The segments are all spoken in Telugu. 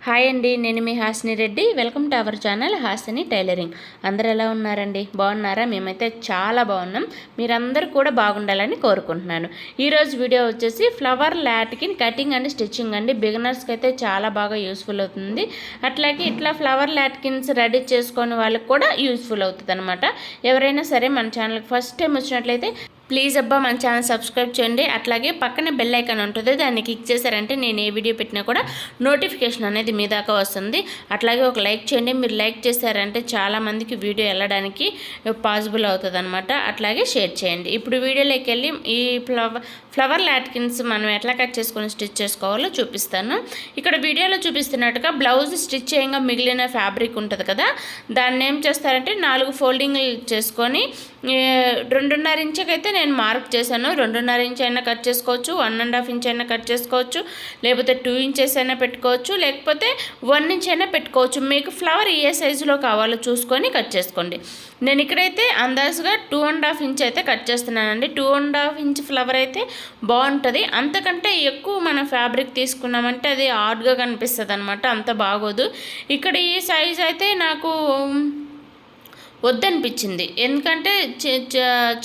హాయ్ అండి, నేను మీ Hasini Reddy. Welcome to our channel Hasini tailoring. అందరూ ఎలా ఉన్నారండి? బాగున్నారా? మేమైతే చాలా బాగున్నాం. మీరందరూ కూడా బాగుండాలని కోరుకుంటున్నాను. ఈరోజు వీడియో వచ్చేసి ఫ్లవర్ లాట్కిన్ కటింగ్ అండ్ స్టిచ్చింగ్ అండి. బిగినర్స్కి అయితే చాలా బాగా యూస్ఫుల్ అవుతుంది. అట్లాగే ఇట్లా ఫ్లవర్ లాట్కిన్స్ రెడీ చేసుకునే వాళ్ళకి కూడా యూస్ఫుల్ అవుతుంది అనమాట. ఎవరైనా సరే మన ఛానల్కి ఫస్ట్ టైం వచ్చినట్లయితే ప్లీజ్ అబ్బా మన ఛానల్ సబ్స్క్రైబ్ చేయండి. అట్లాగే పక్కన బెల్ ఐకాన్ ఉంటుంది, దాన్ని క్లిక్ చేశారంటే నేను ఏ వీడియో పెట్టినా కూడా నోటిఫికేషన్ అనేది మీ దాకా వస్తుంది. అట్లాగే ఒక లైక్ చేయండి. మీరు లైక్ చేశారంటే చాలామందికి వీడియో వెళ్ళడానికి పాసిబుల్ అవుతుంది అనమాట. అట్లాగే షేర్ చేయండి. ఇప్పుడు వీడియోలోకి వెళ్ళి ఈ ఫ్లవర్ లాట్కిన్స్ మనం ఎట్లా కట్ చేసుకొని స్టిచ్ చేసుకోవాలో చూపిస్తాను. ఇక్కడ వీడియోలో చూపిస్తున్నట్టుగా బ్లౌజ్ స్టిచ్ చేయంగా మిగిలిన ఫ్యాబ్రిక్ ఉంటుంది కదా, దాన్ని ఏం చేస్తారంటే 4 ఫోల్డింగ్లు చేసుకొని 2.5 ఇంచుకి అయితే నేను మార్క్ చేశాను. 2.5 ఇంచ్ అయినా కట్ చేసుకోవచ్చు, 1.5 ఇంచ్ అయినా కట్ చేసుకోవచ్చు, లేకపోతే 2 ఇంచెస్ అయినా పెట్టుకోవచ్చు, లేకపోతే 1 ఇంచ్ అయినా పెట్టుకోవచ్చు. మీకు ఫ్లవర్ ఏ సైజులో కావాలో చూసుకొని కట్ చేసుకోండి. నేను ఇక్కడైతే అందాజుగా 2.5 ఇంచ్ అయితే కట్ చేస్తున్నానండి. 2.5 ఇంచ్ ఫ్లవర్ అయితే బాగుంటుంది. అంతకంటే ఎక్కువ మనం ఫ్యాబ్రిక్ తీసుకున్నామంటే అది హార్డ్గా కనిపిస్తుంది అనమాట, అంత బాగోదు. ఇక్కడ ఈ సైజ్ అయితే నాకు వద్దనిపించింది, ఎందుకంటే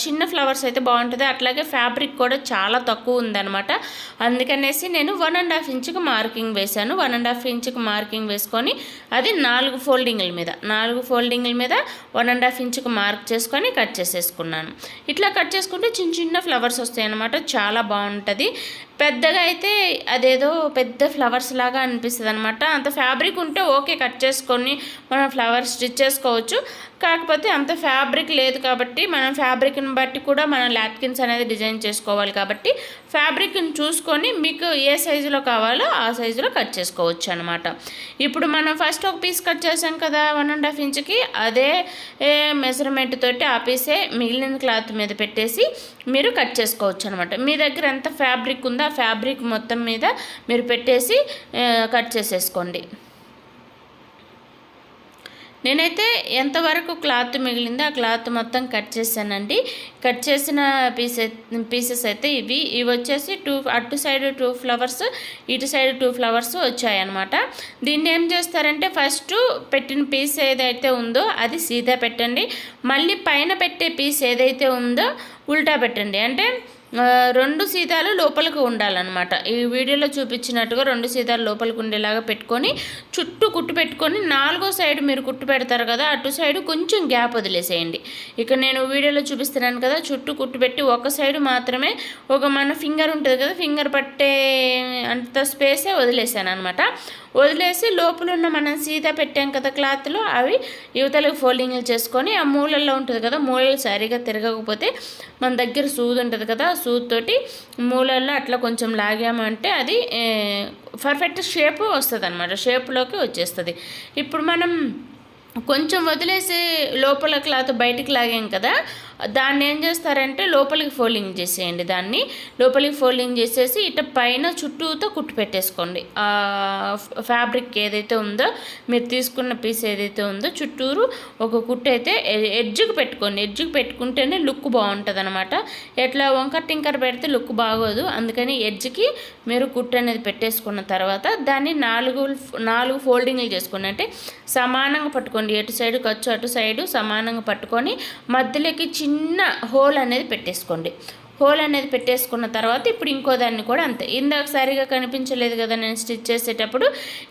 చిన్న ఫ్లవర్స్ అయితే బాగుంటుంది. అట్లాగే ఫ్యాబ్రిక్ కూడా చాలా తక్కువ ఉందన్నమాట. అందుకనేసి నేను 1.5 ఇంచుకి మార్కింగ్ వేశాను. 1.5 ఇంచుకి మార్కింగ్ వేసుకొని అది 4 ఫోల్డింగ్ల మీద 1.5 ఇంచుకి మార్క్ చేసుకొని కట్ చేసేసుకున్నాను. ఇట్లా కట్ చేసుకుంటే చిన్న చిన్న ఫ్లవర్స్ వస్తాయి అన్నమాట. చాలా బాగుంటుంది. పెద్దగా అయితే అదేదో పెద్ద ఫ్లవర్స్ లాగా అనిపిస్తుంది అనమాట. అంత ఫ్యాబ్రిక్ ఉంటే ఓకే, కట్ చేసుకొని మనం ఫ్లవర్స్ స్టిచ్ చేసుకోవచ్చు. కాకపోతే అంత ఫ్యాబ్రిక్ లేదు కాబట్టి మనం ఫ్యాబ్రిక్ని బట్టి కూడా మనం లాట్కిన్స్ అనేది డిజైన్ చేసుకోవాలి. కాబట్టి ఫ్యాబ్రిక్ని చూసుకొని మీకు ఏ సైజులో కావాలో ఆ సైజులో కట్ చేసుకోవచ్చు అనమాట. ఇప్పుడు మనం ఫస్ట్ ఒక పీస్ కట్ చేసాం కదా 1.5 ఇంచుకి, అదే మెజర్మెంట్ తోటి ఆ పీసే మిగిలిన క్లాత్ మీద పెట్టేసి మీరు కట్ చేసుకోవచ్చు అనమాట. మీ దగ్గర ఎంత ఫ్యాబ్రిక్ ఉందో ఆ ఫ్యాబ్రిక్ మొత్తం మీద మీరు పెట్టేసి కట్ చేసేసుకోండి. నేనైతే ఎంతవరకు క్లాత్ మిగిలిందో ఆ క్లాత్ మొత్తం కట్ చేశానండి. కట్ చేసిన పీసెస్ అయితే ఇవి వచ్చేసి అటు సైడ్ 2 ఫ్లవర్స్, ఇటు సైడ్ 2 ఫ్లవర్స్ వచ్చాయన్నమాట. దీన్ని ఏం చేస్తారంటే ఫస్ట్ పెట్టిన పీస్ ఏదైతే ఉందో అది సీదా పెట్టండి. మళ్ళీ పైన పెట్టే పీస్ ఏదైతే ఉందో ఉల్టా పెట్టండి. అంటే 2 సీదాలు లోపలికి ఉండాలన్నమాట. ఈ వీడియోలో చూపించినట్టుగా 2 సీదాలు లోపలికి ఉండేలాగా పెట్టుకొని చుట్టూ కుట్టు పెట్టుకొని 4వ సైడ్ మీరు కుట్టు పెడతారు కదా, అటు సైడ్ కొంచెం గ్యాప్ వదిలేసేయండి. ఇక నేను వీడియోలో చూపిస్తున్నాను కదా, చుట్టూ కుట్టు పెట్టి ఒక సైడ్ మాత్రమే మన ఫింగర్ ఉంటుంది కదా, ఫింగర్ పట్టే అంత స్పేసే వదిలేసాను అనమాట. వదిలేసి లోపల ఉన్న మనం సీదా పెట్టాం కదా క్లాత్లో, అవి యువతలకు ఫోల్డింగ్లు చేసుకొని ఆ మూలల్లో ఉంటుంది కదా, మూలలు సరిగా తిరగకపోతే మన దగ్గర సూది ఉంటుంది కదా, సూదితోటి మూలల్లో అట్లా కొంచెం లాగామంటే అది పర్ఫెక్ట్ షేప్ వస్తుంది అనమాట, షేప్లోకి వచ్చేస్తుంది. ఇప్పుడు మనం కొంచెం వదిలేసి లోపల క్లాత్ బయటికి లాగాం కదా, దాన్ని ఏం చేస్తారంటే లోపలికి ఫోల్డింగ్ చేసేయండి. దాన్ని లోపలికి ఫోల్డింగ్ చేసేసి ఇట్లా పైన చుట్టూతో కుట్టు పెట్టేసుకోండి. ఫ్యాబ్రిక్ ఏదైతే ఉందో మీరు తీసుకున్న పీస్ ఏదైతే ఉందో చుట్టూరు ఒక కుట్టు అయితే ఎడ్జ్కి పెట్టుకోండి. ఎడ్జ్కి పెట్టుకుంటేనే లుక్ బాగుంటుంది అనమాట. ఎట్లా వంకర్ టింకర్ పెడితే లుక్ బాగోదు. అందుకని ఎడ్జ్కి మీరు కుట్టు అనేది పెట్టేసుకున్న తర్వాత దాన్ని 4 ఫోల్డింగ్లు చేసుకోండి. అంటే సమానంగా పట్టుకోండి. ఎటు సైడు ఖర్చు అటు సైడు సమానంగా పట్టుకొని మధ్యలోకి చిన్న హోల్ అనేది పెట్టేసుకోండి. హోల్ అనేది పెట్టేసుకున్న తర్వాత ఇప్పుడు ఇంకో దాన్ని కూడా అంతే. ఇందాక సరిగా కనిపించలేదు కదా నేను స్టిచ్ చేసేటప్పుడు,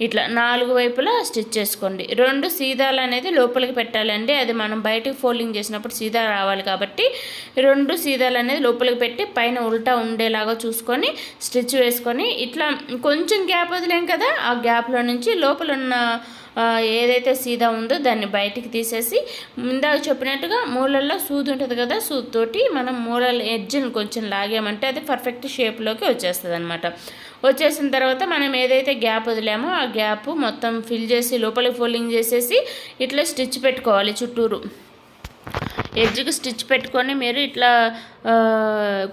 ఇట్లా 4 వైపులా స్టిచ్ చేసుకోండి. 2 సీదాలు అనేది లోపలికి పెట్టాలండి. అది మనం బయటకు ఫోల్డింగ్ చేసినప్పుడు సీదా రావాలి కాబట్టి 2 సీదాలు అనేది లోపలికి పెట్టి పైన ఉల్టా ఉండేలాగా చూసుకొని స్టిచ్ వేసుకొని ఇట్లా కొంచెం గ్యాప్ వదిలేం కదా, ఆ గ్యాప్లో నుంచి లోపల ఉన్న ఏదైతే సీదా ఉందో దాన్ని బయటికి తీసేసి ఇందాక చెప్పినట్టుగా మూలల్లో సూది ఉంటుంది కదా, సూదితోటి మనం మూలల ఎడ్జ్ని కొంచెం లాగామంటే అది పర్ఫెక్ట్ షేప్లోకి వచ్చేస్తుంది అనమాట. వచ్చేసిన తర్వాత మనం ఏదైతే గ్యాప్ వదిలామో ఆ గ్యాప్ మొత్తం ఫిల్ చేసి లోపలికి ఫోల్డింగ్ చేసేసి ఇట్లా స్టిచ్ పెట్టుకోవాలి. చుట్టూరు ఎడ్జ్కి స్టిచ్ పెట్టుకొని మీరు ఇట్లా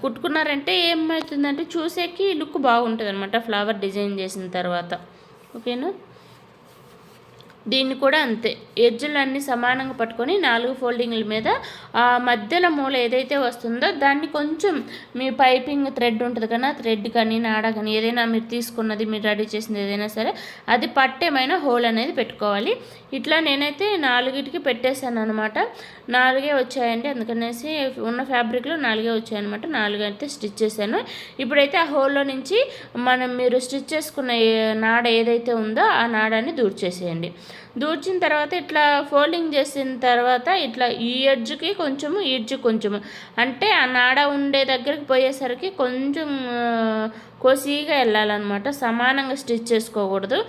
కుట్టుకున్నారంటే ఏమవుతుందంటే చూసేకి లుక్ బాగుంటుంది అనమాట ఫ్లవర్ డిజైన్ చేసిన తర్వాత. ఓకేనా, దీన్ని కూడా అంతే, ఎడ్జులన్నీ సమానంగా పట్టుకొని 4 ఫోల్డింగ్ల మీద ఆ మధ్యలో మూల ఏదైతే వస్తుందో దాన్ని కొంచెం మీ పైపింగ్ థ్రెడ్ ఉంటుంది కదా, థ్రెడ్ కానీ నాడ కానీ ఏదైనా మీరు తీసుకున్నది మీరు రెడీ చేసింది ఏదైనా సరే అది పట్టేమైనా హోల్ అనేది పెట్టుకోవాలి. ఇట్లా నేనైతే 4కి పెట్టేశాను అనమాట. 4 వచ్చాయండి, అందుకనేసి ఉన్న ఫ్యాబ్రిక్లో 4 వచ్చాయన్నమాట. 4 అయితే స్టిచ్ చేశాను. ఇప్పుడైతే ఆ హోల్లో నుంచి మీరు స్టిచ్ చేసుకున్న నాడ ఏదైతే ఉందో ఆ నాడాన్ని దూర్చేసేయండి. దూర్చిన తర్వాత ఇట్లా ఫోల్డింగ్ చేసిన తర్వాత ఇట్లా ఈ ఎడ్జ్కి కొంచెము ఈ ఎడ్జ్ కొంచెము అంటే ఆ నాడ ఉండే దగ్గరికి పోయేసరికి కొంచెం కోసిగా వెళ్ళాలన్నమాట, సమానంగా స్టిచ్ చేసుకోకూడదు.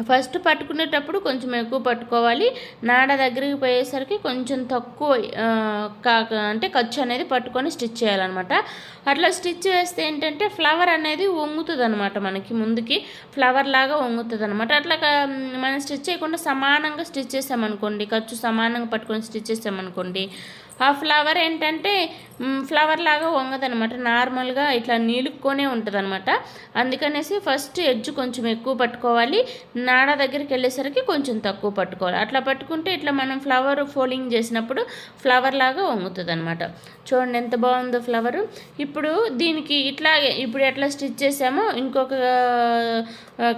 ఫస్ట్ పట్టుకునేటప్పుడు కొంచెం ఎక్కువ పట్టుకోవాలి, నాడ దగ్గరికి పోయేసరికి కొంచెం తక్కువ అంటే ఖర్చు అనేది పట్టుకొని స్టిచ్ చేయాలన్నమాట. అట్లా స్టిచ్ వేస్తే ఏంటంటే ఫ్లవర్ అనేది వంగుతుంది అనమాట, మనకి ముందుకి ఫ్లవర్ లాగా వంగుతుంది అనమాట. అట్లా మనం స్టిచ్ చేయకుండా సమానంగా స్టిచ్ చేసామనుకోండి, ఖర్చు సమానంగా పట్టుకొని స్టిచ్ చేసామనుకోండి, ఆ ఫ్లవర్ ఏంటంటే ఫ్లవర్ లాగా వంగదనమాట, నార్మల్గా ఇట్లా నీలుక్కొనే ఉంటుంది అనమాట. అందుకనేసి ఫస్ట్ ఎడ్జ్ కొంచెం ఎక్కువ పట్టుకోవాలి, నాడ దగ్గరికి వెళ్ళేసరికి కొంచెం తక్కువ పట్టుకోవాలి. అట్లా పట్టుకుంటే ఇట్లా మనం ఫ్లవర్ ఫోల్డింగ్ చేసినప్పుడు ఫ్లవర్ లాగా వంగుతుంది అనమాట. చూడండి ఎంత బాగుందో ఫ్లవరు. ఇప్పుడు దీనికి ఇట్లాగే ఇప్పుడు ఎట్లా స్టిచ్ చేసామో ఇంకొక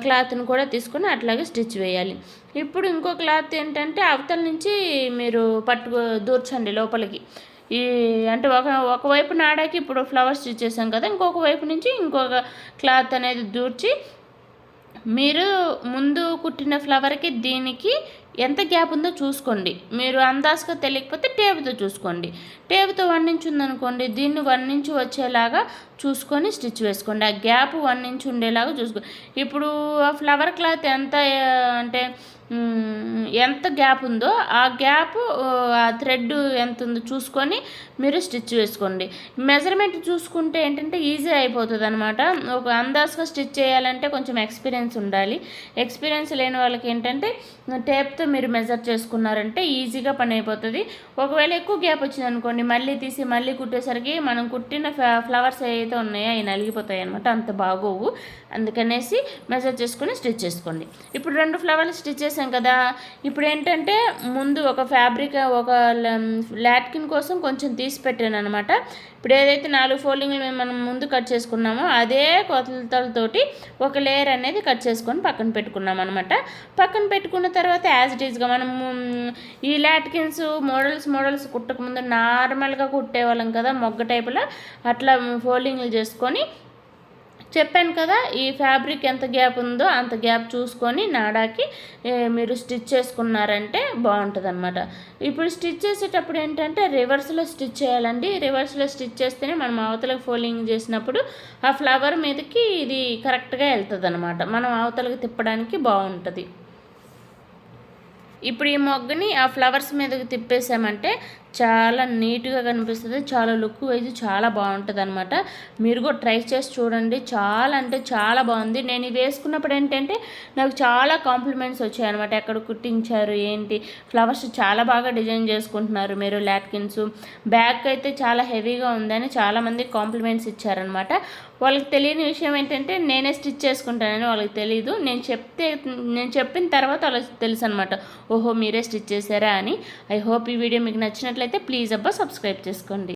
క్లాత్ని కూడా తీసుకొని అట్లాగే స్టిచ్ వేయాలి. ఇప్పుడు ఇంకో క్లాత్ ఏంటంటే అవతల నుంచి మీరు దూర్చండి లోపలికి. అంటే ఒకవైపు నాడాకి ఇప్పుడు ఫ్లవర్ స్టిచ్ చేసాం కదా, ఇంకొక వైపు నుంచి ఇంకొక క్లాత్ అనేది దూర్చి మీరు ముందు కుట్టిన ఫ్లవర్కి దీనికి ఎంత గ్యాప్ ఉందో చూసుకోండి. మీరు అందాజుగా తెలియకపోతే టేపుతో చూసుకోండి. టేపుతో 1 ఇంచ్ ఉందనుకోండి, దీన్ని 1 ఇంచ్ వచ్చేలాగా చూసుకొని స్టిచ్ వేసుకోండి. ఆ గ్యాప్ 1 ఇంచ్ ఉండేలాగా చూసుకోండి. ఇప్పుడు ఆ ఫ్లవర్ క్లాత్ అంటే ఎంత గ్యాప్ ఉందో ఆ గ్యాప్ ఆ థ్రెడ్ ఎంత ఉందో చూసుకొని మీరు స్టిచ్ వేసుకోండి. మెజర్మెంట్ చూసుకుంటే ఏంటంటే ఈజీ అయిపోతుంది అనమాట. ఒక అందాజుగా స్టిచ్ చేయాలంటే కొంచెం ఎక్స్పీరియన్స్ ఉండాలి. ఎక్స్పీరియన్స్ లేని వాళ్ళకి ఏంటంటే టేప్తో మీరు మెజర్ చేసుకున్నారంటే ఈజీగా పని అయిపోతుంది. ఒకవేళ ఎక్కువ గ్యాప్ వచ్చింది అనుకోండి, మళ్ళీ తీసి మళ్ళీ కుట్టేసరికి మనం కుట్టిన ఫ్లవర్స్ ఏవైతే ఉన్నాయో అవి నలిగిపోతాయి అనమాట, అంత బాగోవు. అందుకనేసి మెజర్ చేసుకొని స్టిచ్ చేసుకోండి. ఇప్పుడు 2 ఫ్లవర్లు స్టిచ్ చేసాం కదా, ఇప్పుడు ఏంటంటే ముందు ఒక ఫ్యాబ్రిక్ ఒక లాట్కిన్ కోసం కొంచెం తీసి పెట్టాను అనమాట. ఇప్పుడు ఏదైతే 4 ఫోల్డింగ్లు మనం ముందు కట్ చేసుకున్నామో అదే కొలతలతోటి ఒక లేయర్ అనేది కట్ చేసుకొని పక్కన పెట్టుకున్నాం అనమాట. పక్కన పెట్టుకున్న తర్వాత యాజ్ ఇట్ ఈజ్గా మనం ఈ లాట్కిన్స్ మోడల్స్ కుట్టకముందు నార్మల్గా కుట్టేవాళ్ళం కదా, మొగ్గ టైపులో అట్లా ఫోల్డింగ్లు చేసుకొని చెప్పాను కదా, ఈ ఫ్యాబ్రిక్ ఎంత గ్యాప్ ఉందో అంత గ్యాప్ చూసుకొని నాడాకి మీరు స్టిచ్ చేసుకున్నారంటే బాగుంటుంది అనమాట. ఇప్పుడు స్టిచ్ చేసేటప్పుడు ఏంటంటే రివర్స్లో స్టిచ్ చేయాలండి. రివర్స్లో స్టిచ్ చేస్తేనే మనం అవతలకు ఫోల్డింగ్ చేసినప్పుడు ఆ ఫ్లవర్ మీదకి ఇది కరెక్ట్గా వెళ్తుంది అనమాట, మనం అవతలకు తిప్పడానికి బాగుంటుంది. ఇప్పుడు ఈ మొగ్గని ఆ ఫ్లవర్స్ మీదకి తిప్పేసామంటే చాలా నీట్గా కనిపిస్తుంది, చాలా లుక్ వైజ్ చాలా బాగుంటుంది అనమాట. మీరు కూడా ట్రై చేసి చూడండి, చాలా అంటే చాలా బాగుంది. నేను ఇవి వేసుకున్నప్పుడు ఏంటంటే నాకు చాలా కాంప్లిమెంట్స్ వచ్చాయన్నమాట. ఎక్కడ కుట్టించారు ఏంటి, ఫ్లవర్స్ చాలా బాగా డిజైన్ చేసుకుంటున్నారు మీరు లాట్కిన్స్, బ్యాక్ అయితే చాలా హెవీగా ఉందని చాలామంది కాంప్లిమెంట్స్ ఇచ్చారనమాట. వాళ్ళకి తెలియని విషయం ఏంటంటే నేనే స్టిచ్ చేసుకుంటానని వాళ్ళకి తెలియదు. నేను చెప్పిన తర్వాత వాళ్ళకి తెలుసు అనమాట, ఓహో మీరే స్టిచ్ చేశారా అని. ఐ హోప్ ఈ వీడియో మీకు నచ్చినట్లయితే ప్లీజ్ సబ్స్క్రైబ్ చేసుకోండి.